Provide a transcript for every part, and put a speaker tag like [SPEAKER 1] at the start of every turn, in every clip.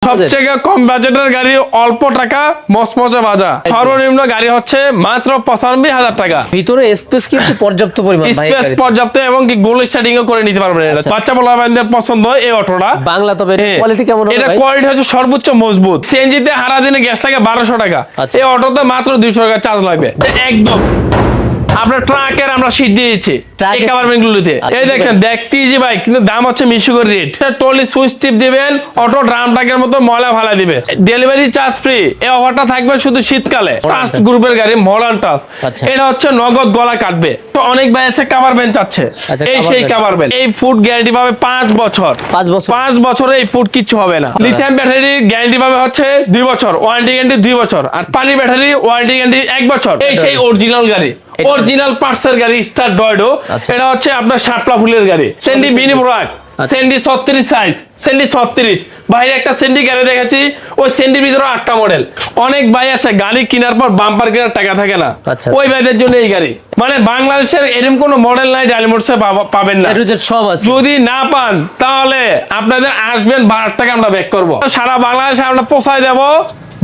[SPEAKER 1] সবচেয়ে কম বাজেটের গাড়ি অল্প টাকা মসমজা বাজা সর্বনিম্ন গাড়ি হচ্ছে মাত্র 95,000 টাকা।
[SPEAKER 2] ভিতরে স্পেস কিন্তু পর্যাপ্ত পরিমাণ ভাই,
[SPEAKER 1] স্পেস পর্যাপ্ত এবং কি গোল স্টার্টিংও করে নিতে পারবেন। এটা বাচ্চা পোলাপানদের পছন্দ এই অটোটা।
[SPEAKER 2] বাংলা তবে কোয়ালিটি কেমন হবে
[SPEAKER 1] এটা
[SPEAKER 2] ভাই?
[SPEAKER 1] কোয়ালিটি হচ্ছে সর্বোচ্চ মজবুত। সিএনজিতে হারা দিনে গ্যাস লাগে 1200 টাকা, এই অটোতে মাত্র 200 টাকা চার্জ লাগবে। একদম আপনার ট্রাকের আমরা সিট দিয়েছি এই কভারমেন্ট গুলোতে। এই দেখেন দেখতে ইজি বাইক, কিন্তু দাম হচ্ছে মিশুকের রেট। টলি সুইচ টিপ দিবেন, অটো ড্রাম ট্রাকের মতো ময়লা ভালা দিবে, ডেলিভারি চার্জ ফ্রি। এই অফারটা থাকবে শুধু শীতকালে। ট্রাস্ট গ্রুপের গাড়ি মডার্ন টাচ, এটা হচ্ছে নগদ গলা কাটবে। তো অনেক ভাই আছে কভার বেঞ্চ আছে, এই সেই কভার বেঞ্চ। এই ফুড গ্যারান্টি পাবে 5 বছর। 5 বছরে এই ফুড কিচ্ছু হবে না। লিথিয়াম ব্যাটারি গ্যারান্টি পাবে হচ্ছে 2 বছর, ওয়ারেন্টি গ্যারান্টি 2 বছর। আর পানি ব্যাটারি ওয়ারেন্টি গ্যারান্টি 1 বছর। এই সেই অরিজিনাল গাড়ি, অরিজিনাল পার্টসের গাড়ি স্টার ডয়ডো। এটা হচ্ছে আপনার শাপলা ফুলের গাড়ি। সেন্ডি মিনি প্রোডাক্ট, সেন্ডি 36 সাইজ, সেন্ডি 36। বাইরে একটা সেন্ডি গাড়ি দেখেছি, ওই সেন্ডির ভিতরে 8টা মডেল। অনেক ভাই আছে গাড়ি কেনার পর বাম্পার কেনার টাকা থাকে না, ওই ভাইদের জন্য এই গাড়ি। মানে বাংলাদেশের এরকম কোন মডেল নাই ডালি মোটরসে পাবেন না।
[SPEAKER 2] সব আছে,
[SPEAKER 1] যদি না পান তাহলে আপনাদের আসবেন 12 টাকা আমরা ব্যাক করবো। সারা বাংলাদেশে আমরা পৌঁছায় দেবো,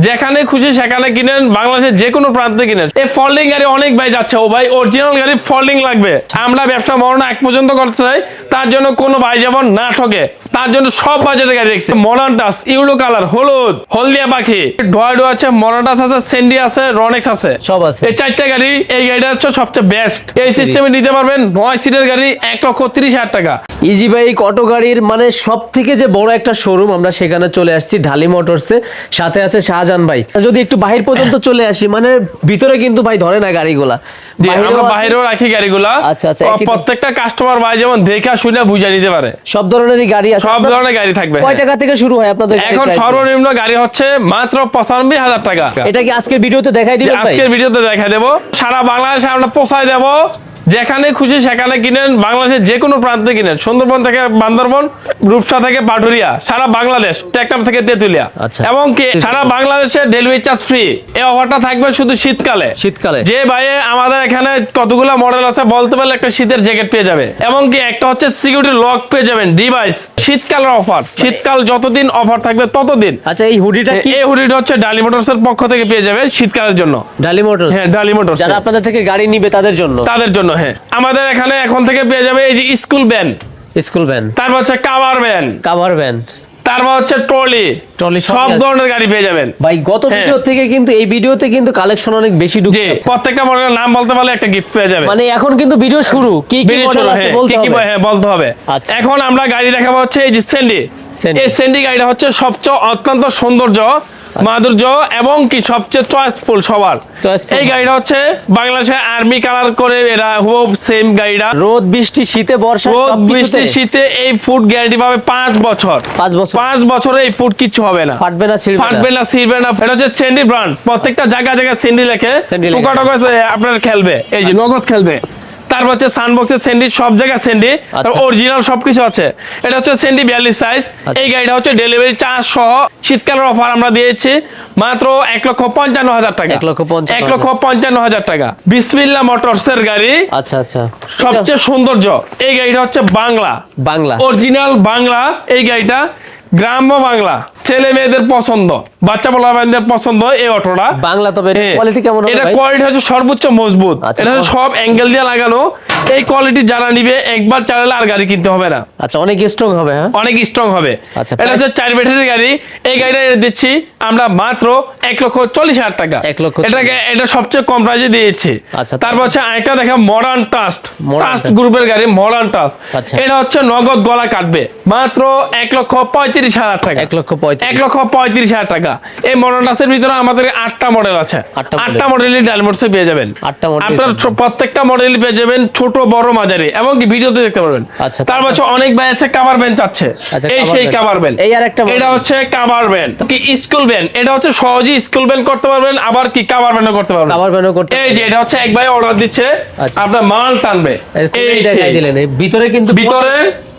[SPEAKER 1] যেখানে খুশি সেখানে কিনেন, বাংলাদেশের যে কোনো প্রান্তে কিনেন। এই ফোল্ডিং গাড়ি অনেক ভাই যাচ্ছে, ও ভাই অরিজিনাল গাড়ি ফোল্ডিং লাগবে। আমরা ব্যবসা মরণ এক পর্যন্ত করতে চাই, তার জন্য কোনো ভাই যেমন না ঠকে, তার জন্য সব বাজেটের গাড়ি দেখছি। মডার্ন টাচ, ইউলো কালার, হলুদ, হলদিয়া পাখি, ডয়ডো আছে, মডার্ন টাচ আছে, সেন্ডি আছে, রনেক্স আছে,
[SPEAKER 2] সব আছে।
[SPEAKER 1] এই 4টা গাড়ি, এই গাড়িটা হচ্ছে সবচেয়ে বেস্ট। এই সিস্টেমে নিতে পারবেন 9 সিটের গাড়ি 1,30,000 টাকা।
[SPEAKER 2] ইজি বাইক অটো গাড়ির মানে সব থেকে যে বড় একটা শোরুম, আমরা সেখানে চলে আসছি ঢালি মোটরসে। সাথে আছে শাহজাহান ভাই। যদি একটু বাহির পর্যন্ত চলে আসি, মানে ভিতরে কিন্তু ভাই ধরে না গাড়িগুলা,
[SPEAKER 1] আমরা বাইরেও রাখি গাড়িগুলা।
[SPEAKER 2] আচ্ছা আচ্ছা,
[SPEAKER 1] প্রত্যেকটা কাস্টমার ভাই যেমন দেখা শুনে বুঝে নিতে পারে।
[SPEAKER 2] সব ধরনেরই গাড়ি আছে,
[SPEAKER 1] সব ধরনের গাড়ি থাকবে।
[SPEAKER 2] কয় টাকা থেকে শুরু হয় আপনাদের?
[SPEAKER 1] এখন সর্বনিম্ন গাড়ি হচ্ছে মাত্র 95,000 টাকা।
[SPEAKER 2] এটা কি আজকের ভিডিওতে দেখাই দিবেন ভাই?
[SPEAKER 1] আজকের ভিডিওতে দেখাই দেবো। সারা বাংলাদেশে আমরা পৌঁছায় দেবো, যেখানে খুশি সেখানে কিনেন, বাংলাদেশের যে কোনো প্রান্তে কিনেন। সুন্দরবন থেকে বান্দরবন, রূপসা থেকে পাটুরিয়া, সারা বাংলাদেশ, টেকনাফ থেকে তেতুলিয়া, এবং কি সারা বাংলাদেশে ডেলিভারি চার্জ ফ্রি। এই অফারটা থাকবে শুধু শীতকালে। যে ভাই আমাদের এখানে কতগুলো মডেল আছে বলতে পারলে একটা শীতের জ্যাকেট পেয়ে যাবে, এবং কি একটা হচ্ছে সিকিউরিটি লক পেয়ে যাবেন, ডিভাইস। শীতকালের অফার, শীতকাল যতদিন অফার থাকবে ততদিন।
[SPEAKER 2] আচ্ছা, এই হুডিটা কি?
[SPEAKER 1] এই হুডিটা হচ্ছে ডালি মোটরস এর পক্ষ থেকে পেয়ে যাবে শীতকালের জন্য।
[SPEAKER 2] ডালি মোটরস?
[SPEAKER 1] হ্যাঁ, ডালি মোটরস।
[SPEAKER 2] যারা আপনাদের থেকে গাড়ি নিবে তাদের জন্য,
[SPEAKER 1] হ্যাঁ, আমাদের এখানে এখন থেকে পেয়ে যাবে এই যে স্কুল ভ্যান, তারপর হচ্ছে কাভার ভ্যান, তারপর হচ্ছে ট্রলি, সব ধরনের গাড়ি পেয়ে যাবেন
[SPEAKER 2] ভাই। গত ভিডিও থেকে কিন্তু এই ভিডিওতে কিন্তু কালেকশন অনেক বেশি ঢুকে যাচ্ছে।
[SPEAKER 1] প্রত্যেকটা মডেলের নাম বলতে পারলে একটা গিফট পেয়ে যাবে।
[SPEAKER 2] মানে এখন কিন্তু ভিডিও শুরু, কি কি মডেল আছে
[SPEAKER 1] বলতে হবে। এখন আমরা গাড়ি দেখাবো হচ্ছে এই যে সেন্ডি। এই সেন্ডি গাড়িটা হচ্ছে সবচেয়ে অত্যন্ত সৌন্দর্য, মাধুর্য, এবং কি সবচেয়ে চয়েসফুল সবার। এই গাড়িটা হচ্ছে বাংলাদেশে আর্মি কালার করে, এরা খুব সেম গাড়িটা।
[SPEAKER 2] রোদ বৃষ্টি শীতে বর্ষা,
[SPEAKER 1] রোদ বৃষ্টি শীতে এই ফুড গ্যারান্টি পাবে 5 বছর। 5 বছরে এই ফুড কিচ্ছু হবে না, ফাটবে না ছিড়বে না। এটা হচ্ছে সেন্ডি ব্র্যান্ড, প্রত্যেকটা জায়গায় সেন্ডি লেখে, টোকা আপনার খেলবে, এই যে নগদ খেলবে। তারপর হচ্ছে সানবক্সের সেন্ডি, সব জায়গায় সেন্ডি, অরিজিনাল সবকিছু আছে। এটা হচ্ছে সেন্ডি 42 সাইজ। এই গাড়িটা হচ্ছে ডেলিভারি চার্জ সহ শীতকালের অফার আমরা দিয়েছি মাত্র 1,55,000 টাকা। 1,55,000 টাকা। বিসমিল্লাহ মোটরসের গাড়ি।
[SPEAKER 2] আচ্ছা,
[SPEAKER 1] সবচেয়ে সৌন্দর্য এই গাড়িটা হচ্ছে বাংলা অরিজিনাল বাংলা। এই গাড়িটা গ্রাম্য বাংলা, ছেলে মেয়েদের পছন্দ, বাচ্চা পোলাপানদের পছন্দ। এই অটোটা
[SPEAKER 2] বাংলা তবে কোয়ালিটি কেমন হবে?
[SPEAKER 1] এটা কোয়ালিটি হচ্ছে সর্বোচ্চ মজবুত। এটা সব অ্যাঙ্গেল দিয়ে লাগানো। এই কোয়ালিটি যারা নিবে একবার চালালে আর গাড়ি কিনতে হবে না।
[SPEAKER 2] আচ্ছা, অনেক স্ট্রং হবে। হ্যাঁ,
[SPEAKER 1] অনেক স্ট্রং হবে। এটা হচ্ছে 4 ব্যাটারির গাড়ি। এই গাড়িটা দিচ্ছি আমরা মাত্র 1,40,000 টাকা। এটা সবচেয়ে কম প্রাইসে দিয়েছি। তারপর হচ্ছে আরেকটা দেখা, মডার্ন টাস্ট গ্রুপের গাড়ি, মডার্ন টাস্ট। এটা হচ্ছে নগদ গলা কাটবে মাত্র 1,35,000 টাকা। 1,35,000 টাকা। এই মডার্ন টাস্টের ভিতরে আমাদের 8টা মডেল আছে। 8টা মডেলই ডাল মোটরসে পেয়ে যাবেন। আপনার প্রত্যেকটা মডেলই পেয়ে যাবেন, ছোট বড় মাঝারি, এবং কি ভিডিওতে দেখতে পারবেন। তারপর হচ্ছে অনেক ভাই আছে কাভার ভ্যান চাচ্ছে, এই সেই কাভার ভ্যান। এটা হচ্ছে কাভার ভ্যান, কি স্কুল ভ্যান। এটা হচ্ছে সহজেই স্কুল ভ্যান করতে পারবেন, আবার কি কাভার ভ্যানও করতে পারবেন। এই যে এটা হচ্ছে এক ভাই অর্ডার দিচ্ছে, আপনার মাল টানবে। এই ভিতরে কিন্তু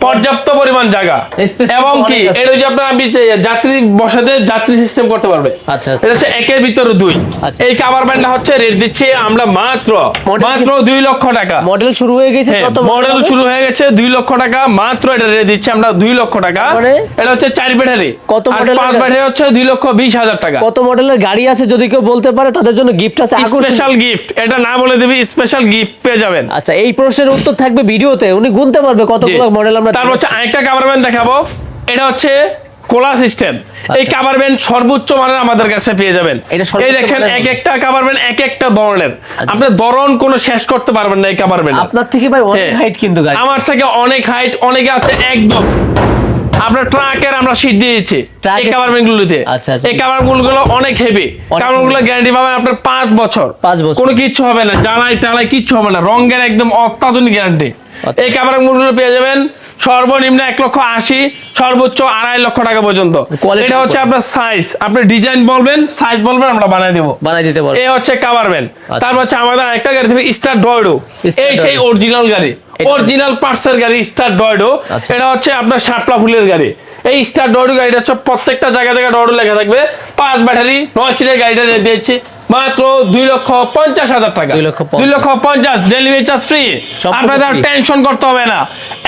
[SPEAKER 1] পর্যাপ্ত পরিমাণ জায়গা,
[SPEAKER 2] Space
[SPEAKER 1] এবং কি
[SPEAKER 2] অনেক আছে।
[SPEAKER 1] এটা যে আপনার যাত্রী বসাতে যাত্রী সিস্টেম করতে পারবে।
[SPEAKER 2] আচ্ছা,
[SPEAKER 1] এটা হচ্ছে একের ভিতরে দুই।
[SPEAKER 2] আচ্ছা।
[SPEAKER 1] এই কাভার ব্যান্ডটা হচ্ছে রেট দিচ্ছি আমরা মাত্র
[SPEAKER 2] Model
[SPEAKER 1] 2 লক্ষ টাকা।
[SPEAKER 2] মডেল শুরু হয়ে গেছে, কত
[SPEAKER 1] মডেল শুরু হয়ে গেছে 2 লক্ষ টাকা মাত্র, এটা রেট দিচ্ছি আমরা 2 লক্ষ টাকা।
[SPEAKER 2] মানে
[SPEAKER 1] এটা হচ্ছে 4 ব্যাটারি,
[SPEAKER 2] কত
[SPEAKER 1] আর
[SPEAKER 2] মডেলের
[SPEAKER 1] 5
[SPEAKER 2] গাড়ি?
[SPEAKER 1] ব্যাটারি হচ্ছে 2,20,000 টাকা।
[SPEAKER 2] কত মডেলের গাড়ি আছে যদি কেউ বলতে পারে, তাদের জন্য গিফট আছে
[SPEAKER 1] স্পেশাল গিফট, এটা না বলে দিবি, স্পেশাল গিফট পেয়ে যাবেন।
[SPEAKER 2] আচ্ছা, এই প্রশ্নের উত্তর থাকবে ভিডিওতে, উনি গুনতে পারবে কতগুলো মডেল আমরা।
[SPEAKER 1] তারপর হচ্ছে আরেকটা কাভার ব্যান্ড দেখাবো, এটা হচ্ছে কোলা সিস্টেম। এই কাভার ব্যান্ড সর্বোচ্চ মানের আমাদের কাছে পেয়ে যাবেন।
[SPEAKER 2] এটা সর্বোচ্চ
[SPEAKER 1] এই দেখেন
[SPEAKER 2] মানের
[SPEAKER 1] এক একটা কাভার ব্যান্ড এক একটা ধরনের, আপনি ধরন কোনো শেষ করতে পারবেন না এই কাভার ব্যান্ড।
[SPEAKER 2] আপনার থেকে ভাই অনেক হাইট কিন্তু গাড়ি।
[SPEAKER 1] আমার থেকে অনেক হাইট, অনেকে আছে একদম আপনার ট্রাকের আমরা সিট দিয়েছি এই কাভার ব্যান্ড গুলোতে।
[SPEAKER 2] আচ্ছা, আচ্ছা।
[SPEAKER 1] এই কাভার গুলো অনেক হেভি, কাভার গুলো গ্যারান্টি পাবেন আপনার 5 বছর।
[SPEAKER 2] 5 বছর।
[SPEAKER 1] কোনো কিচ্ছু হবে না, জ্বালাই টালাই কিচ্ছু হবে না, রঙের একদম অত্যাধুনিক গ্যারান্টি।
[SPEAKER 2] আচ্ছা।
[SPEAKER 1] এই কাভার গুলো পেয়ে যাবেন সর্বনিম্ন 1,80,000, সর্বোচ্চ 2.5 লক্ষ টাকা পর্যন্ত।
[SPEAKER 2] Quality
[SPEAKER 1] এটা হচ্ছে আপনার সাইজ, আপনি ডিজাইন বলবেন, সাইজ বলবেন, আমরা বানিয়ে দেবো,
[SPEAKER 2] বানাই দিতে পারবে।
[SPEAKER 1] এই হচ্ছে কাভার ব্যান্ড। তারপর হচ্ছে আমাদের একটা গাড়ি থেকে স্টার ডয়ডো,
[SPEAKER 2] Star
[SPEAKER 1] এই সেই
[SPEAKER 2] Doido।
[SPEAKER 1] অরিজিনাল গাড়ি, অরিজিনাল পার্টসের গাড়ি স্টার ডয়ডো।
[SPEAKER 2] আচ্ছা।
[SPEAKER 1] এটা হচ্ছে আপনার শাপলা ফুলের গাড়ি। এই স্টার ডয়ডো গাড়িটা হচ্ছে প্রত্যেকটা জায়গায় ডয়ডো লেখা থাকবে। 5 ব্যাটারি 9 সিটের গাড়িটা রেট দিয়েছি মাত্র 2,50,000 টাকা। 2,50,000 ডেলিভারি চার্জ ফ্রি, আপনাদের আর টেনশন করতে হবে না।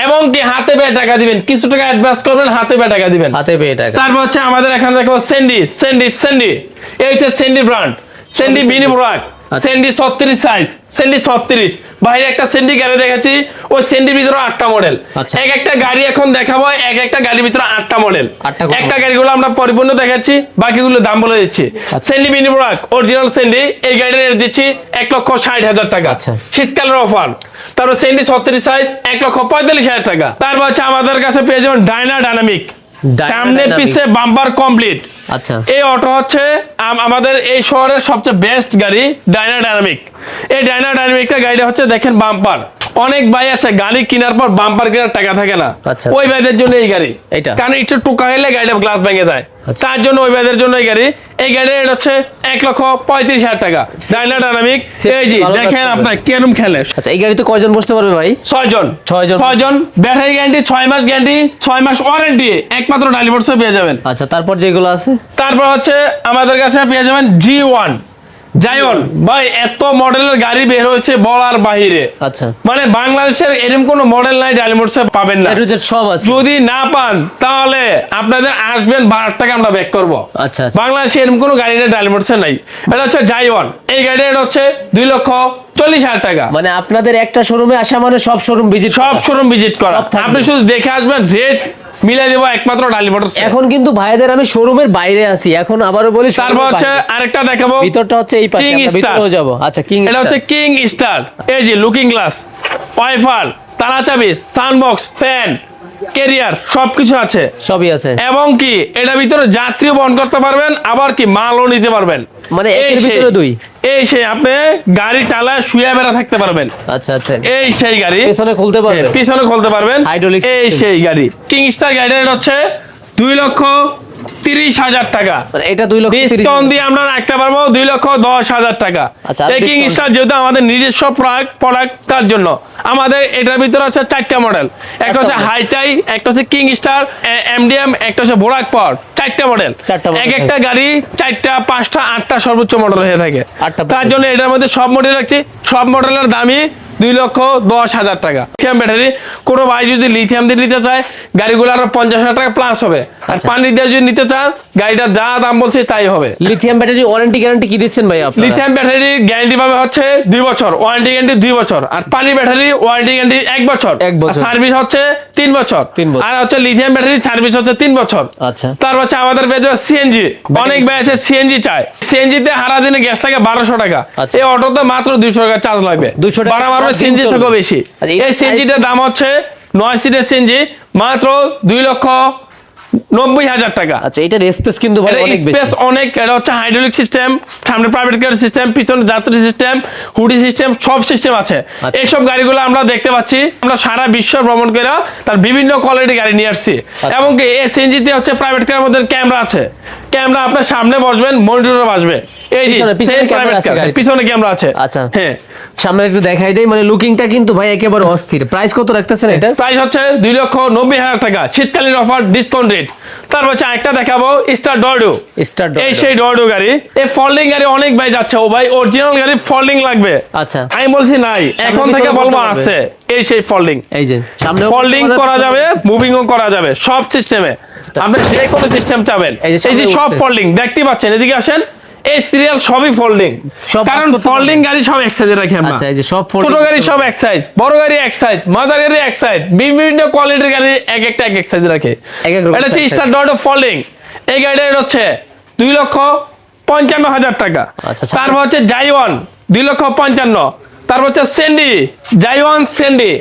[SPEAKER 1] এবং কি হাতে পেয়ে টাকা দিবেন, কিছু টাকা অ্যাডভান্স করবেন, হাতে পেয়ে টাকা দিবেন।
[SPEAKER 2] হাতে পেয়ে টাকা।
[SPEAKER 1] তারপর হচ্ছে আমাদের এখানে দেখো সেন্ডি, এই হচ্ছে সেন্ডি ব্র্যান্ড, সেন্ডি মিনি প্রোডাক্ট, সেন্ডি 36 সাইজ, সেন্ডি 36। বাইরে একটা সেন্ডি গাড়ি দেখাচ্ছি, ওই সেন্ডির ভিতরে 8টা মডেল।
[SPEAKER 2] আচ্ছা।
[SPEAKER 1] এক একটা গাড়ি এখন দেখাবো, এক একটা গাড়ির ভিতরে 8টা মডেল।
[SPEAKER 2] 8টা
[SPEAKER 1] একটা গাড়িগুলো আমরা পরিপূর্ণ দেখাচ্ছি, বাকিগুলো দাম বলে দিচ্ছি। সেন্ডি মিনি প্রোডাক্ট অরিজিনাল সেন্ডি, এই গাড়ির রেট দিচ্ছি 1,60,000 টাকা।
[SPEAKER 2] আচ্ছা।
[SPEAKER 1] শীতকালের অফার। তারপর সেন্ডি 36 সাইজ 1,45,000 টাকা। তারপর হচ্ছে আমাদের কাছে পেয়ে যাবেন ডাইনামিক, সামনে পিছে বাম্পার কমপ্লিট।
[SPEAKER 2] আচ্ছা।
[SPEAKER 1] এই অটো হচ্ছে আমাদের এই শহরের সবচেয়ে বেস্ট গাড়ি ডাইনামিক। এই ডাইনামিকটা গাড়িটা হচ্ছে দেখেন বাম্পার। অনেক ভাই আছে গাড়ি কেনার পর বাম্পার কেনার টাকা থাকে না,
[SPEAKER 2] আচ্ছা।
[SPEAKER 1] ওই ভাইদের জন্য এই গাড়ি,
[SPEAKER 2] এটা
[SPEAKER 1] কারণ একটু টোকা হলে গাড়িটা গ্লাস ভেঙে যায়,
[SPEAKER 2] আচ্ছা।
[SPEAKER 1] তার জন্য ওই ভাইদের জন্য এই গাড়ি। এই গাড়ির রেট হচ্ছে 1,35,000 টাকা। ডাইনামিক, এই যে
[SPEAKER 2] ভালো কাজ
[SPEAKER 1] দেখেন
[SPEAKER 2] করবে।
[SPEAKER 1] আপনার কেরম খেলে।
[SPEAKER 2] আচ্ছা, এই গাড়িতে কয়জন বসতে পারবে ভাই?
[SPEAKER 1] 6 জন।
[SPEAKER 2] 6 জন।
[SPEAKER 1] ব্যাটারি গ্যারান্টি 6 মাস গ্যারান্টি, 6 মাস ওয়ারেন্টি, একমাত্র ডালিবোর্ডসে পেয়ে যাবেন।
[SPEAKER 2] আচ্ছা, তারপর যেগুলো আছে?
[SPEAKER 1] তারপর হচ্ছে আমাদের কাছে পেয়ে যাবেন G1 জায়ন। ভাই এত মডেলের গাড়ি বের হয়েছে বলার বাহিরে,
[SPEAKER 2] আচ্ছা।
[SPEAKER 1] মানে বাংলাদেশের এরকম কোনো মডেল নাই ডালিবোর্ডসে পাবেন না।
[SPEAKER 2] সব আছে।
[SPEAKER 1] যদি না পান তাহলে আপনাদের আসবেন 12 টাকা আমরা ব্যাক করবো।
[SPEAKER 2] আচ্ছা।
[SPEAKER 1] বাংলাদেশে এরকম কোনো গাড়ি নেই ডালিবোর্ডসে নাই। এটা হচ্ছে জায়ন, এই গাড়ির রেট হচ্ছে 2,40,000 টাকা।
[SPEAKER 2] মানে আপনাদের একটা শোরুমে আসা মানে সব শোরুম ভিজিট,
[SPEAKER 1] সব শোরুম ভিজিট করা,
[SPEAKER 2] সব থাকবে।
[SPEAKER 1] আপনি শুধু দেখে আসবেন, রেট মিলাই দেবো একমাত্র ডালিবোর্ডস।
[SPEAKER 2] এখন কিন্তু ভাইদের আমি শোরুমের বাইরে আছি, এখন আবারও বলি
[SPEAKER 1] তারপর হচ্ছে আরেকটা দেখাবো,
[SPEAKER 2] ভিতরটা হচ্ছে এই পাশে,
[SPEAKER 1] King
[SPEAKER 2] আমরা
[SPEAKER 1] Star।
[SPEAKER 2] ভিতরেও যাব। আচ্ছা, কিং,
[SPEAKER 1] এটা হচ্ছে কিং স্টার। এই যে লুকিং গ্লাস, ওয়াইফার, তালা চাবি, সাউন্ডবক্স, ফ্যান, ক্যারিয়ার সবকিছু আছে,
[SPEAKER 2] সবই আছে।
[SPEAKER 1] এবং কি এটার ভিতরে যাত্রীও বহন করতে পারবেন, আবার কি মালও নিতে পারবেন।
[SPEAKER 2] মানে
[SPEAKER 1] এই
[SPEAKER 2] এর ভিতরে
[SPEAKER 1] সেই-
[SPEAKER 2] দুই।
[SPEAKER 1] এই সেই আপনি গাড়ি চালায় শুয়ে বেড়া থাকতে পারবেন।
[SPEAKER 2] আচ্ছা, আচ্ছা।
[SPEAKER 1] এই সেই গাড়ি,
[SPEAKER 2] পেছনে খুলতে পারবে,
[SPEAKER 1] পিছনে খুলতে পারবেন।
[SPEAKER 2] Hydraulic
[SPEAKER 1] এই
[SPEAKER 2] system।
[SPEAKER 1] সেই গাড়ি কিং স্টার গাড়ির রেট হচ্ছে 2,30,000 টাকা।
[SPEAKER 2] মানে এটা 2,30,000
[SPEAKER 1] ডিসকাউন্ট দিয়ে আমরা রাখতে পারবো 2,10,000 টাকা।
[SPEAKER 2] আচ্ছা, আর
[SPEAKER 1] এই কিং
[SPEAKER 2] discount-
[SPEAKER 1] স্টার যেহেতু আমাদের নিজস্ব প্রোডাক্ট, তার জন্য আমাদের এটার ভিতরে হচ্ছে 4টা মডেল। একটা হচ্ছে
[SPEAKER 2] model।
[SPEAKER 1] হাইটাই, একটা হচ্ছে কিং স্টার এমডিএম, একটা হচ্ছে বোরাক পাওয়ার। 4টা মডেল,
[SPEAKER 2] 4টা model
[SPEAKER 1] এক একটা গাড়ি 4টা 5টা 8টা সর্বোচ্চ মডেল হয়ে থাকে।
[SPEAKER 2] 8টা
[SPEAKER 1] তার জন্য এটার মধ্যে সব মডেল রাখছি, সব মডেলের দামই 2,10,000 টাকা। লিথিয়াম ব্যাটারি, কোনো ভাই যদি লিথিয়াম দিয়ে নিতে চায় গাড়িগুলো আরো 50,000 টাকা প্লাস হবে। আর
[SPEAKER 2] আচ্ছা।
[SPEAKER 1] পানি দিয়ে যদি নিতে চান গাড়িটা যা দাম বলছে তাই হবে।
[SPEAKER 2] লিথিয়াম ব্যাটারি ওয়ারেন্টি গ্যারান্টি কি দিচ্ছেন ভাই আপনারা?
[SPEAKER 1] লিথিয়াম ব্যাটারি গ্যারান্টি পাবে হচ্ছে 2 বছর, ওয়ারেন্টি গ্যারান্টি 2 বছর। আর পানি ব্যাটারি ওয়ারেন্টি গ্যারান্টি 1 বছর,
[SPEAKER 2] 1 বছর।
[SPEAKER 1] সার্ভিস হচ্ছে 3 বছর।
[SPEAKER 2] 3 বছর।
[SPEAKER 1] আর হচ্ছে লিথিয়াম ব্যাটারি সার্ভিস হচ্ছে 3 বছর।
[SPEAKER 2] আচ্ছা।
[SPEAKER 1] তার হচ্ছে আমাদের পেয়ে যাবে সিএনজি, অনেক ভাই আছে সিএনজি চায়। সিএনজি তে হারা দিনে গ্যাস লাগে 1200 টাকা,
[SPEAKER 2] আচ্ছা।
[SPEAKER 1] এই অটোতে মাত্র 200 টাকা চার্জ লাগবে।
[SPEAKER 2] 200 টাকা
[SPEAKER 1] বাড়া মারবে
[SPEAKER 2] দিন
[SPEAKER 1] সিএনজি
[SPEAKER 2] চলবে।
[SPEAKER 1] থেকে বেশি।
[SPEAKER 2] আচ্ছা,
[SPEAKER 1] এই সিএনজিটার দাম হচ্ছে 9 সিটের সিএনজি মাত্র 2,90,000 টাকা।
[SPEAKER 2] আচ্ছা, এটার স্পেস কিন্তু ভাই অনেক বেশি।
[SPEAKER 1] স্পেস অনেক, এটা হচ্ছে হাইড্রোলিক সিস্টেম, সামনে প্রাইভেট কার সিস্টেম, পিছনে যাত্রী সিস্টেম, হুডি সিস্টেম, সব সিস্টেম আছে।
[SPEAKER 2] আচ্ছা।
[SPEAKER 1] এইসব গাড়িগুলো আমরা দেখতে পাচ্ছি, আমরা সারা বিশ্ব ভ্রমণ করে তার বিভিন্ন কোয়ালিটি গাড়ি নিয়ে আসছি। এবং কি এই সিএনজিতে হচ্ছে প্রাইভেট কারের মধ্যে ক্যামেরা আছে, ক্যামেরা আপনার সামনে বসবেন, মনিটরে বসবে। এই যে
[SPEAKER 2] পিছনে
[SPEAKER 1] সেম
[SPEAKER 2] ক্যামেরা
[SPEAKER 1] প্রাইভেট
[SPEAKER 2] আছে
[SPEAKER 1] কার,
[SPEAKER 2] গাড়িতে।
[SPEAKER 1] পিছনে ক্যামেরা আছে।
[SPEAKER 2] আচ্ছা।
[SPEAKER 1] হ্যাঁ,
[SPEAKER 2] সামনে একটু দেখাই দেই, মানে লুকিংটা কিন্তু ভাই একেবারে অস্থির। প্রাইস কত রাখতেছেন এটা?
[SPEAKER 1] প্রাইস হচ্ছে 2,90,000 টাকা, শীতকালীন অফার, ডিসকাউন্ট রেট। তারপর হচ্ছে একটা দেখাবো স্টার ডর্ডো।
[SPEAKER 2] স্টার
[SPEAKER 1] এই সেই ডর্ডো গাড়ি, এই ফোল্ডিং গাড়ি অনেক ভাই যাচ্ছে, ও ভাই অরিজিনাল গাড়ি ফোল্ডিং লাগবে।
[SPEAKER 2] আচ্ছা,
[SPEAKER 1] আমি বলছি নাই, এখন থেকে বলবো আছে। এই সেই ফোল্ডিং,
[SPEAKER 2] এই যে সামনে
[SPEAKER 1] ফোল্ডিং করা যাবে, মুভিংও করা যাবে, সব সিস্টেমে আপনি যে কোনো সিস্টেম চাবেন।
[SPEAKER 2] এই যে
[SPEAKER 1] এই যে
[SPEAKER 2] সামনে
[SPEAKER 1] সব
[SPEAKER 2] উঠছে।
[SPEAKER 1] ফোল্ডিং দেখতে পাচ্ছেন, এদিকে আসেন, এই সিরিয়াল সবই ফোল্ডিং,
[SPEAKER 2] সব
[SPEAKER 1] কারণ
[SPEAKER 2] বাস করতে
[SPEAKER 1] ফোল্ডিং গাড়ি সব এক সাইজে রাখি আমরা।
[SPEAKER 2] আচ্ছা, এই যে সব
[SPEAKER 1] ছোট গাড়ি সব এক সাইজ, বড় গাড়ি এক সাইজ, মাদার গাড়ি এক সাইজ, বিভিন্ন কোয়ালিটির গাড়ি এক একটা এক এক সাইজ রাখে।
[SPEAKER 2] এক এক রকম
[SPEAKER 1] এটা হচ্ছে
[SPEAKER 2] size।
[SPEAKER 1] Star dot folding. এই গাড়িটা এটা হচ্ছে 2,55,000 টাকা।
[SPEAKER 2] আচ্ছা,
[SPEAKER 1] তারপর হচ্ছে জাইওয়ান 2,55,000। তারপর হচ্ছে সেন্ডি, জাইওয়ান সেন্ডি।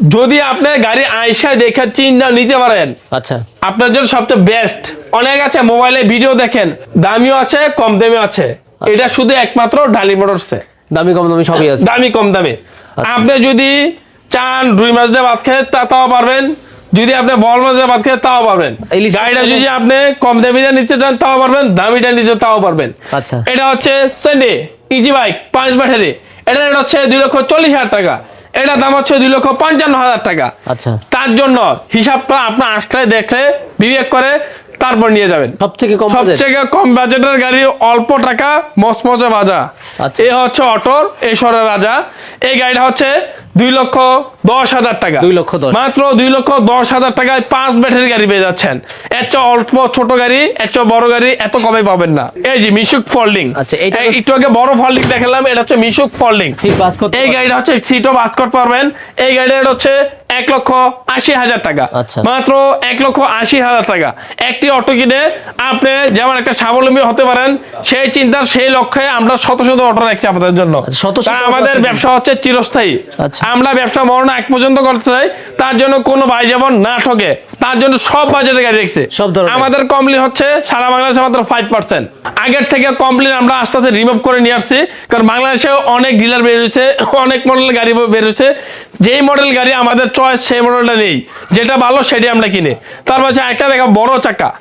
[SPEAKER 1] যদি আপনি গাড়ি আইসা দেখে চিন্তা নিতে পারেন,
[SPEAKER 2] আচ্ছা,
[SPEAKER 1] আপনার জন্য সবচেয়ে বেস্ট। অনেক আছে মোবাইলে ভিডিও দেখেন, দামিও আছে কম দামিও আছে, এটা শুধু একমাত্র ঢালি মোটরসে
[SPEAKER 2] দামি কম দামি সবই আছে।
[SPEAKER 1] দামি কম দামি। আপনি যদি চান রুই মাছ দিয়ে ভাত খেয়ে তাও পারবেন, যদি আপনি বল মাছ দিয়ে ভাত খেয়ে তাও পারবেন।
[SPEAKER 2] ইলিশ মাছ
[SPEAKER 1] গাড়িটা
[SPEAKER 2] দিয়ে-
[SPEAKER 1] যদি আপনি কম দামিটা নিতে চান তাও পারবেন, দামিটা নিতে তাও পারবেন।
[SPEAKER 2] আচ্ছা।
[SPEAKER 1] এটা হচ্ছে সেন্ডি ইজি বাইক 5 ব্যাটারি। এটা রেট হচ্ছে 2,40,000 টাকা। এটা দাম হচ্ছে 2,55,000 টাকা।
[SPEAKER 2] আচ্ছা,
[SPEAKER 1] তার জন্য হিসাবটা আপনার আসলে দেখলে বিবেক করে তারপর নিয়ে যাবেন।
[SPEAKER 2] সবথেকে কম বাজেট।
[SPEAKER 1] সবচেয়ে কম বাজেটের গাড়ি, অল্প টাকা মজা বাজা।
[SPEAKER 2] আচ্ছা।
[SPEAKER 1] এই হচ্ছে অটোর এসরের রাজা। এই গাড়িটা হচ্ছে 2,10,000 টাকা।
[SPEAKER 2] 2,10,000
[SPEAKER 1] মাত্র 2,10,000 টাকায় 5 ব্যাটারি গাড়ি পেয়ে যাচ্ছেন। এর চেয়ে অল্প ছোট গাড়ি, এর চেয়ে বড় গাড়ি এত কমে পাবেন না। এই যে মিশুক ফোল্ডিং।
[SPEAKER 2] আচ্ছা, এইটা তো-
[SPEAKER 1] একটু আগে বড় ফোল্ডিং দেখালাম, এটা হচ্ছে মিশুক ফোল্ডিং।
[SPEAKER 2] সিট বাস করতে
[SPEAKER 1] এই গাড়িটা হচ্ছে সিটও বাস করতে পারবেন। এই গাড়িটা হচ্ছে 1,80,000 টাকা।
[SPEAKER 2] আচ্ছা।
[SPEAKER 1] মাত্র 1,80,000 টাকা। একটি অটো কিনে আপনি যেমন একটা স্বাবলম্বী হতে পারেন, সেই চিন্তার সেই লক্ষ্যে আমরা শত শত অটো রাখছি আপনাদের জন্য।
[SPEAKER 2] আচ্ছা, শত শত
[SPEAKER 1] কারণ
[SPEAKER 2] অটো
[SPEAKER 1] আমাদের
[SPEAKER 2] রাখছেন।
[SPEAKER 1] ব্যবসা হচ্ছে চিরস্থায়ী।
[SPEAKER 2] আচ্ছা।
[SPEAKER 1] আমরা ব্যবসা মরণ এক পর্যন্ত করতে চাই, তার জন্য কোনো ভাই যেমন না ঠকে, তার জন্য সব বাজেটের গাড়ি রেখেছে।
[SPEAKER 2] সব ধরনের।
[SPEAKER 1] আমাদের কমপ্লিট হচ্ছে সারা বাংলাদেশে মাত্র 5%। আগের থেকে কমপ্লিট আমরা আস্তে আস্তে রিমুভ করে নিয়ে আসছি, কারণ বাংলাদেশে অনেক ডিলার বের হয়েছে, অনেক মডেলের গাড়ি বের হয়েছে। যেই মডেল গাড়ি আমাদের চয়েস সেই মডেলটা নেই, যেটা ভালো সেটাই আমরা কিনি। তারপর হচ্ছে একটা দেখা বড় চাকা,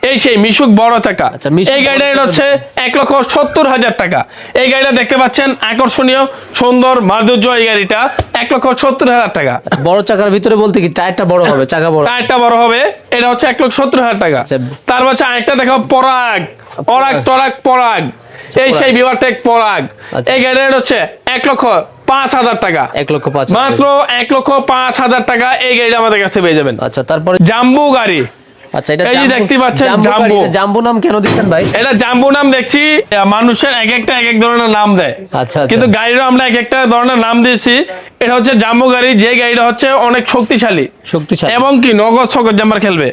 [SPEAKER 1] এই সেই মিশুক বড় চাকা।
[SPEAKER 2] আচ্ছা, মিশুক
[SPEAKER 1] এই গাড়িটা
[SPEAKER 2] বড়
[SPEAKER 1] এটা হচ্ছে 1,70,000 টাকা। এই গাড়িটা দেখতে পাচ্ছেন, আকর্ষণীয় সুন্দর মাধুর্য। এই গাড়িটা 1,70,000 টাকা।
[SPEAKER 2] বড় চাকার ভিতরে বলতে কি টায়ারটা বড় হবে, চাকা বড়।
[SPEAKER 1] টায়ারটা বড় হবে, এটা হচ্ছে 1,70,000 টাকা।
[SPEAKER 2] আচ্ছা।
[SPEAKER 1] তারপর হচ্ছে আরেকটা দেখো পরাগ, পরাগ। এই সেই বিভাটেক পরাগ।
[SPEAKER 2] আচ্ছা।
[SPEAKER 1] এই গাড়িটা হচ্ছে 1,05,000 টাকা।
[SPEAKER 2] 1,05,000
[SPEAKER 1] মাত্র 1,05,000 টাকা এই গাড়িটা আমাদের কাছে পেয়ে যাবেন।
[SPEAKER 2] আচ্ছা, তারপরে
[SPEAKER 1] জাম্বু গাড়ি।
[SPEAKER 2] আচ্ছা, এটা
[SPEAKER 1] এই যে দেখতে পাচ্ছেন, জাম্বো।
[SPEAKER 2] জাম্বো নাম কেন দিচ্ছেন ভাই?
[SPEAKER 1] এটা জাম্বু নাম দেখছি, মানুষের এক একটা এক এক ধরনের নাম দেয়।
[SPEAKER 2] আচ্ছা।
[SPEAKER 1] কিন্তু গাড়িরও আমরা এক একটা ধরনের নাম দিয়েছি। এটা হচ্ছে জাম্বু গাড়ি, যে গাড়িটা হচ্ছে অনেক শক্তিশালী
[SPEAKER 2] শক্তিশালী।
[SPEAKER 1] এবং কি নগদ ছকের জাম্বার খেলবে,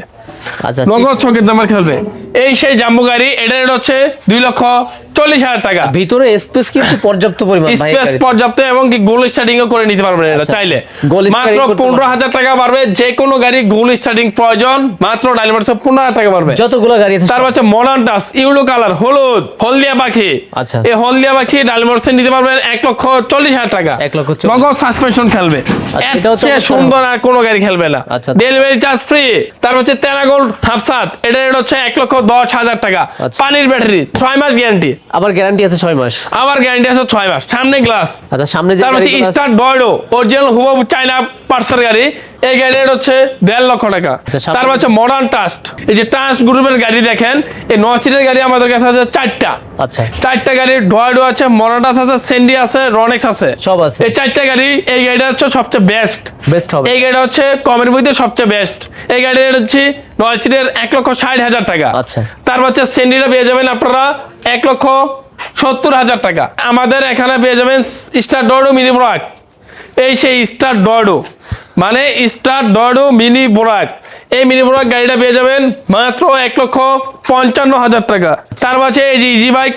[SPEAKER 2] আচ্ছা,
[SPEAKER 1] নগদ ছকের জাম্বার খেলবে। এই সেই জাম্বু গাড়ি, এটা রেট হচ্ছে 2,40,000 টাকা।
[SPEAKER 2] ভিতরে স্পেস কিন্তু পর্যাপ্ত পরিমাণ ভাই।
[SPEAKER 1] স্পেস পর্যাপ্ত এবং কি গোল স্টার্টিংও করে নিতে পারবেন এটা
[SPEAKER 2] আচ্ছা।
[SPEAKER 1] চাইলে।
[SPEAKER 2] গোল
[SPEAKER 1] মাত্র
[SPEAKER 2] starting করতে
[SPEAKER 1] 15,000 টাকা পারবে। যে কোনো গাড়ি গোল স্টার্টিং প্রয়োজন মাত্র ডাইলমার্সে 15,000 টাকা পারবে।
[SPEAKER 2] যতগুলো গাড়ি আছে
[SPEAKER 1] তারপর হচ্ছে মডার্ন টাস, ইউলো কালার, হলুদ, হলদিয়া পাখি।
[SPEAKER 2] আচ্ছা।
[SPEAKER 1] এই হলদিয়া পাখি ডাইলমার্সে নিতে পারবেন 1,40,000 টাকা।
[SPEAKER 2] 1,40,000
[SPEAKER 1] নগদ সাসপেনশন খেলবে।
[SPEAKER 2] এটাও তো
[SPEAKER 1] এর চেয়ে
[SPEAKER 2] চমৎকার
[SPEAKER 1] সুন্দর আর কোনো গাড়ি খেলবে না।
[SPEAKER 2] আচ্ছা।
[SPEAKER 1] Delivery charge free. তারপর হচ্ছে তেনাগোল্ড হাফসাত, এটা রেট হচ্ছে 1,10,000 টাকা।
[SPEAKER 2] আচ্ছা।
[SPEAKER 1] পানির ব্যাটারি 6 মাস গ্যারান্টি।
[SPEAKER 2] আবার গ্যারান্টি আছে 6 মাস।
[SPEAKER 1] আবার গ্যারান্টি আছে 6 মাস। সামনে গ্লাস।
[SPEAKER 2] আচ্ছা, সামনে যে
[SPEAKER 1] তারপর হচ্ছে
[SPEAKER 2] গাড়িগুলো আছে-
[SPEAKER 1] স্টার ডয়ডো অরিজিনাল হুবহু চায়না পার্সের গাড়ি। এই গাড়ির হচ্ছে 1.5 লক্ষ টাকা।
[SPEAKER 2] আচ্ছা, সামনে-
[SPEAKER 1] তারপর হচ্ছে মডার্ন টাস্ট। এই যে টাস্ট গ্রুপের গাড়ি দেখেন, এই 9 সিটের গাড়ি আমাদের কাছে আছে 4টা।
[SPEAKER 2] আচ্ছা,
[SPEAKER 1] 4টা গাড়ি ডয়ডো আছে, মডার্ন টাস্ট আছে, সেন্ডি আছে, রনেক্স আছে,
[SPEAKER 2] সব আছে।
[SPEAKER 1] এই 4টা গাড়ি। এই গাড়িটা হচ্ছে সবচেয়ে বেস্ট।
[SPEAKER 2] বেস্ট হবে।
[SPEAKER 1] এই গাড়িটা হচ্ছে কমের মধ্যে সবচেয়ে বেস্ট। এই গাড়ির হচ্ছে 9 সিটের 1,60,000 টাকা।
[SPEAKER 2] আচ্ছা।
[SPEAKER 1] তারপর হচ্ছে সেন্ডিটা পেয়ে যাবেন আপনারা 1,70,000 টাকা। আমাদের এখানে পেয়ে যাবেন স্টার ডয়ডো মিনি ব্রাক। এই সেই স্টার ডয়ডো, মানে স্টার ডয়ডো মিনি ব্রাক। এই মিনি ব্রাক গাড়িটা পেয়ে যাবেন মাত্র 1,55,000 টাকা। তারপর আছে এই যে ইজি বাইক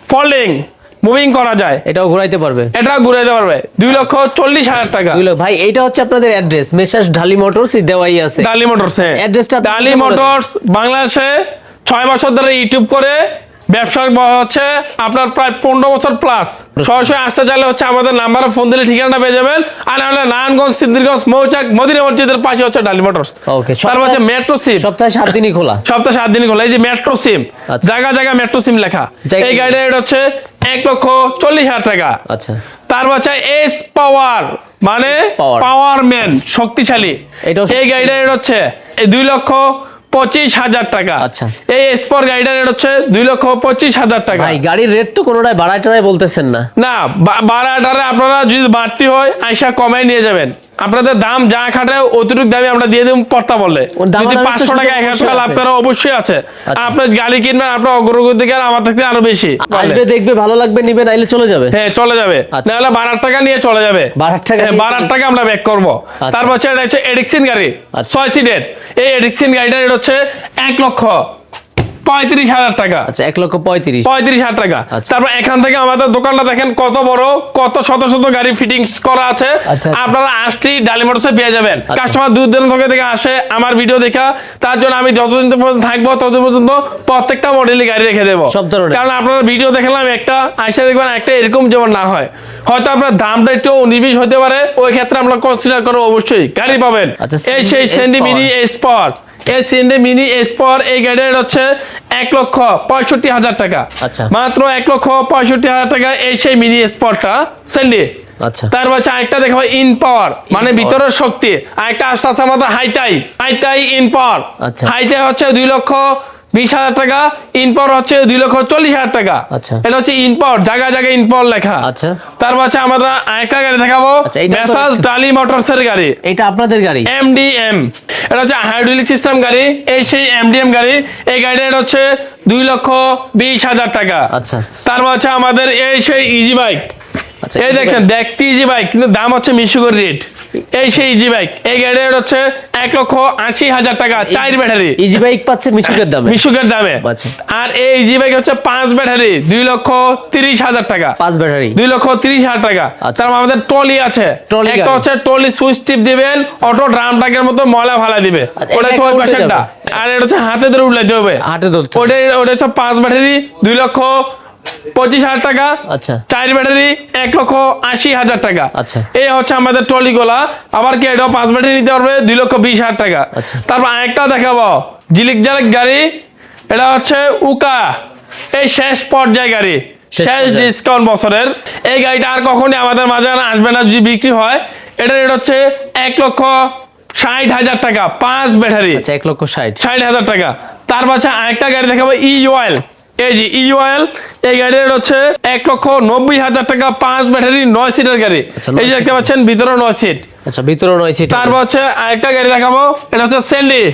[SPEAKER 1] ফোল্ডিং, মুভিং করা যায়,
[SPEAKER 2] এটাও ঘোরাইতে পারবে।
[SPEAKER 1] এটা ঘুরাইতে পারবে 2,40,000 টাকা।
[SPEAKER 2] ভাই এটা হচ্ছে আপনাদের অ্যাড্রেস, মেসার্স ঢালি মোটরস দেওয়াই আছে।
[SPEAKER 1] ডালি মোটরস।
[SPEAKER 2] অ্যাড্রেসটা আপনি
[SPEAKER 1] ডালি
[SPEAKER 2] বলে দেন।
[SPEAKER 1] মোটরস বাংলাদেশে 6 বছর ধরে ইউটিউব করে ব্যবসার বয়স হচ্ছে আপনার প্রায় 15 বছর প্লাস। সরাসরি আসতে চাইলে হচ্ছে আমাদের নাম্বারে ফোন দিলে ঠিকানা পেয়ে যাবেন। আর নাহলে নারায়ণগঞ্জ, সিদ্ধিরগঞ্জ, মৌচাক, মদিনা মসজিদের পাশে হচ্ছে ডালি মোটরস।
[SPEAKER 2] ওকে,
[SPEAKER 1] তারপর হচ্ছে মেট্রো সিম,
[SPEAKER 2] সপ্তাহে 7 দিনই খোলা।
[SPEAKER 1] সপ্তাহে 7 দিন খোলা। এই যে মেট্রো সিম,
[SPEAKER 2] আচ্ছা।
[SPEAKER 1] জায়গা জায়গা মেট্রো সিম লেখা।
[SPEAKER 2] জায়গা-
[SPEAKER 1] এই গাড়ির রেট হচ্ছে 1,40,000 টাকা।
[SPEAKER 2] আচ্ছা,
[SPEAKER 1] তারপর হচ্ছে এস পাওয়ার, মানে
[SPEAKER 2] Power।
[SPEAKER 1] পাওয়ার ম্যান, শক্তিশালী।
[SPEAKER 2] এটাও
[SPEAKER 1] এই গাড়িটার রেট হচ্ছে 2,25,000 টাকা।
[SPEAKER 2] আচ্ছা।
[SPEAKER 1] এই স্পোর্ট গাড়িটার রেট হচ্ছে 2,25,000 টাকা।
[SPEAKER 2] ভাই গাড়ির রেট তো কোনোটাই বাড়ায় টাড়ায় বলতেছেন না।
[SPEAKER 1] না, বাড়াটারে আপনারা যদি বাড়তি হয় আইসা কমাই নিয়ে যাবেন। আপনাদের দাম যা খাটে অতটুকু দামে আমরা দিয়ে দেব পড়তা বললে।
[SPEAKER 2] ওর দাম
[SPEAKER 1] যদি
[SPEAKER 2] আলাদা
[SPEAKER 1] 500 টাকা
[SPEAKER 2] তো
[SPEAKER 1] 1000 টাকা লাভ
[SPEAKER 2] আছে।
[SPEAKER 1] করা অবশ্যই আছে।
[SPEAKER 2] আচ্ছা।
[SPEAKER 1] আপনার গাড়ি কিনবেন, আপনার অগ্রগতিকার আমার থেকে আরো বেশি।
[SPEAKER 2] আসবে, দেখবে, ভালো লাগবে, নিবে, নাইলে চলে যাবে।
[SPEAKER 1] হ্যাঁ, চলে যাবে।
[SPEAKER 2] আচ্ছা।
[SPEAKER 1] নাহলে 12 টাকা নিয়ে চলে যাবে।
[SPEAKER 2] 12 টাকা
[SPEAKER 1] হ্যাঁ,
[SPEAKER 2] নিয়ে
[SPEAKER 1] 12 টাকা আমরা ব্যাক করবো।
[SPEAKER 2] আচ্ছা।
[SPEAKER 1] তারপর হচ্ছে এটা হচ্ছে এডিক্সিন গাড়ি,
[SPEAKER 2] আচ্ছা।
[SPEAKER 1] 6 সিটের। এই এডিক্সিন গাড়িটার রেট হচ্ছে 1,35,000 টাকা।
[SPEAKER 2] আচ্ছা, 1,35,000।
[SPEAKER 1] 35,000 টাকা।
[SPEAKER 2] আচ্ছা।
[SPEAKER 1] তারপর এখান থেকে আমাদের দোকানটা দেখেন কত বড়, কত শত শত গাড়ি ফিটিংস করা আছে।
[SPEAKER 2] আচ্ছা।
[SPEAKER 1] আপনারা আসলেই ডালি মোটরসে পেয়ে যাবেন।
[SPEAKER 2] আচ্ছা।
[SPEAKER 1] কাস্টমার দূর দূরান্ত থেকে আসে আমার ভিডিও দেখা, তার জন্য আমি যতদিন পর্যন্ত থাকবো ততদিন পর্যন্ত প্রত্যেকটা মডেলই গাড়ি রেখে দেবো।
[SPEAKER 2] সব ধরনের।
[SPEAKER 1] কারণ আপনারা ভিডিও দেখলাম একটা, আইসা দেখবেন একটা, এরকম যেমন না হয়। হয়তো আপনার দামটা একটু 19-20 হতে পারে, ওই ক্ষেত্রে আমরা কনসিডার করবো অবশ্যই। গাড়ি পাবেন
[SPEAKER 2] আচ্ছা,
[SPEAKER 1] এই সেই
[SPEAKER 2] S
[SPEAKER 1] সেন্ডি
[SPEAKER 2] Power।
[SPEAKER 1] Mini spot. এই সেন্ডি মিনি স্পট এই গাড়ির হচ্ছে 1,65,000 টাকা।
[SPEAKER 2] আচ্ছা।
[SPEAKER 1] মাত্র 1,65,000 টাকা এই সেই মিনি স্পটটা সেন্ডি।
[SPEAKER 2] আচ্ছা,
[SPEAKER 1] তারপর হচ্ছে আরেকটা দেখাবো ইন পাওয়ার, মানে ভিতরের শক্তি। আরেকটা আসতে আছে আমাদের হাইটাই, হাইটাই ইন পাওয়ার।
[SPEAKER 2] আচ্ছা।
[SPEAKER 1] হাইটাই হচ্ছে 2,20,000 টাকা, ইন পাওয়ার হচ্ছে 2,40,000 টাকা।
[SPEAKER 2] আচ্ছা।
[SPEAKER 1] এটা হচ্ছে ইন পাওয়ার, জায়গা জায়গায় ইন পাওয়ার লেখা।
[SPEAKER 2] আচ্ছা।
[SPEAKER 1] তারপর হচ্ছে আমরা আরেকটা গাড়ি দেখাবো,
[SPEAKER 2] আচ্ছা, এইটা তো-
[SPEAKER 1] মেসার্স ডালি মোটরসের গাড়ি,
[SPEAKER 2] এটা আপনাদের গাড়ি?
[SPEAKER 1] MDM। এটা হচ্ছে হাইড্রোলিক সিস্টেম গাড়ি, এই সেই MDM গাড়ি। এই গাড়িটা হচ্ছে 2,20,000 টাকা।
[SPEAKER 2] আচ্ছা।
[SPEAKER 1] তারপর হচ্ছে আমাদের এই সেই ইজি বাইক।
[SPEAKER 2] আচ্ছা,
[SPEAKER 1] এই দেখেন, দেখতে ইজি বাইক কিন্তু দাম হচ্ছে মিশুকের রেট। এই সেই ইজি বাইক, এই গাড়ির হচ্ছে 1,80,000 টাকা, 4 ব্যাটারি।
[SPEAKER 2] ইজি বাইক পাচ্ছে মিশুকের দামে?
[SPEAKER 1] মিশুকের দামে।
[SPEAKER 2] আচ্ছা।
[SPEAKER 1] আর এই ইজি বাইক হচ্ছে 5 ব্যাটারি, 2,30,000 টাকা।
[SPEAKER 2] 5 ব্যাটারি?
[SPEAKER 1] 2,30,000 টাকা।
[SPEAKER 2] আচ্ছা।
[SPEAKER 1] তারপর আমাদের ট্রলি আছে,
[SPEAKER 2] ট্রলি
[SPEAKER 1] একটা
[SPEAKER 2] গাড়ি।
[SPEAKER 1] হচ্ছে ট্রলি সুইচ টিপ দিবেন, অটো ড্রাম ট্রাকের মতো ময়লা ফালা দিবে।
[SPEAKER 2] আচ্ছা,
[SPEAKER 1] ওটা
[SPEAKER 2] এটা
[SPEAKER 1] হচ্ছে ওই
[SPEAKER 2] উল্টে
[SPEAKER 1] পাশেরটা।
[SPEAKER 2] যাবে।
[SPEAKER 1] আর এটা হচ্ছে হাতে ধরে উঠলাইতে হবে।
[SPEAKER 2] হাটে ধরতে হবে।
[SPEAKER 1] ওটা হচ্ছে 5 ব্যাটারি, 2,25,000 টাকা।
[SPEAKER 2] আচ্ছা।
[SPEAKER 1] 4 ব্যাটারি 1,80,000 টাকা।
[SPEAKER 2] আচ্ছা।
[SPEAKER 1] এই হচ্ছে আমাদের ট্রলি গোলা। আবার কি এটাও 5 ব্যাটারি নিতে পারবে, 2,20,000 টাকা।
[SPEAKER 2] আচ্ছা।
[SPEAKER 1] তারপর আরেকটা দেখাবো, জিলিক জালিক গাড়ি। এটা হচ্ছে উকা, এই শেষ পর্যায়ে গাড়ি,
[SPEAKER 2] শেষ
[SPEAKER 1] শেষ
[SPEAKER 2] পর্যায়ে।
[SPEAKER 1] ডিসকাউন্ট বছরের। এই গাড়িটা আর কখনই আমাদের মাঝে আর আসবে না যদি বিক্রি হয়। এটা রেট হচ্ছে 1,60,000 টাকা, 5 ব্যাটারি,
[SPEAKER 2] আচ্ছা, 1,60,000।
[SPEAKER 1] 60,000 টাকা। তারপর হচ্ছে আরেকটা গাড়ি দেখাবো, ইউএল। এই যে ইউএল, এই গাড়ির রেট হচ্ছে 1,90,000 টাকা, 5 ব্যাটারি, 9 সিটের গাড়ি।
[SPEAKER 2] আচ্ছা,
[SPEAKER 1] এই যে দেখতে পাচ্ছেন ভিতরে 9 সিট।
[SPEAKER 2] আচ্ছা, ভিতরে 9 সিট।
[SPEAKER 1] তারপর হচ্ছে আরেকটা গাড়ি দেখাবো, এটা হচ্ছে স্যান্ডি।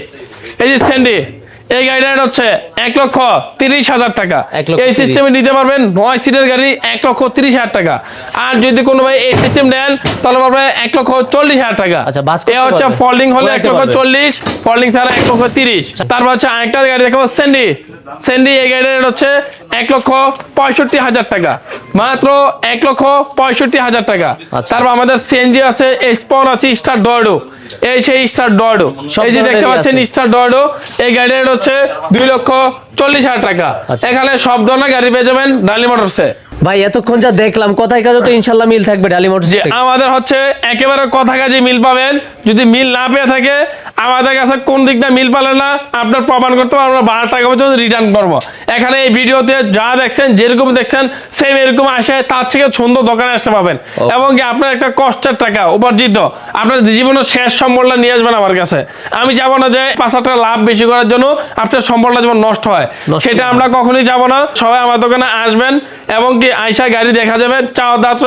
[SPEAKER 1] এই যে স্যান্ডি, এই গাড়িটা হচ্ছে 1,30,000 টাকা।
[SPEAKER 2] 1,30,000
[SPEAKER 1] এই সিস্টেমে নিতে পারবেন 9 সিটের গাড়ি, 1,30,000 টাকা। আর যদি কোনো ভাই এই সিস্টেম নেন তাহলে পারবে 1,40,000 টাকা।
[SPEAKER 2] আচ্ছা, বাস করতে
[SPEAKER 1] এ হচ্ছে
[SPEAKER 2] পারবে।
[SPEAKER 1] ফোল্ডিং হলে
[SPEAKER 2] ঘোরাতে পারবে।
[SPEAKER 1] 1,40,000, ফোল্ডিং ছাড়া 1,30,000। তারপর হচ্ছে আরেকটা গাড়ি দেখাবো, স্যান্ডি। স্যান্ডি এই গাড়ির রেট হচ্ছে 1,65,000 টাকা, মাত্র 1,65,000 টাকা।
[SPEAKER 2] আচ্ছা।
[SPEAKER 1] তারপর আমাদের সিএনজি আছে, স্পন আছে, স্টার ডয়ডো। এই সেই স্টার ডয়ডো,
[SPEAKER 2] সব
[SPEAKER 1] এই যে দেখতে
[SPEAKER 2] ধরনেরই
[SPEAKER 1] পাচ্ছেন
[SPEAKER 2] আছে।
[SPEAKER 1] স্টার ডয়ডো। এই গাড়ির রেট হচ্ছে 2,40,000 টাকা।
[SPEAKER 2] আচ্ছা।
[SPEAKER 1] এখানে সব ধরনের গাড়ি পেয়ে যাবেন ডালি মোটরসে।
[SPEAKER 2] ভাই এতক্ষণ যা দেখলাম, কথায় কাজে তো ইনশাল্লাহ মিল থাকবে ডালি মোটরস
[SPEAKER 1] যে
[SPEAKER 2] থেকে।
[SPEAKER 1] আমাদের হচ্ছে একেবারে কথা কাজে মিল পাবেন। যদি মিল না পেয়ে থাকে আমাদের কাছে কোন দিকটা মিল পেলেন না আপনার প্রমাণ করতে হবে, আমরা 12 টাকা পর্যন্ত রিটার্ন করবো। এখানে এই ভিডিওতে যা দেখছেন, যেরকম দেখছেন সেম এরকম আসে, তার থেকে সুন্দর দোকানে আসতে পাবেন। এবং কি আপনার একটা কষ্টের টাকা উপার্জিত আপনার জীবনের শেষ সম্বলটা নিয়ে আসবেন আমার কাছে। আমি যাবো না যে 5 টাকা লাভ বেশি করার জন্য আপনার সম্বলটা যেমন নষ্ট হয়, সেটা আমরা কখনোই যাবো না। সবাই আমার দোকানে আসবেন এবং কি আইসা গাড়ি দেখা যাবে, চাও দাঁত।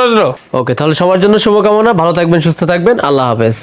[SPEAKER 2] ওকে, তাহলে সবার জন্য শুভকামনা, ভালো থাকবেন, সুস্থ থাকবেন, আল্লাহ হাফেজ।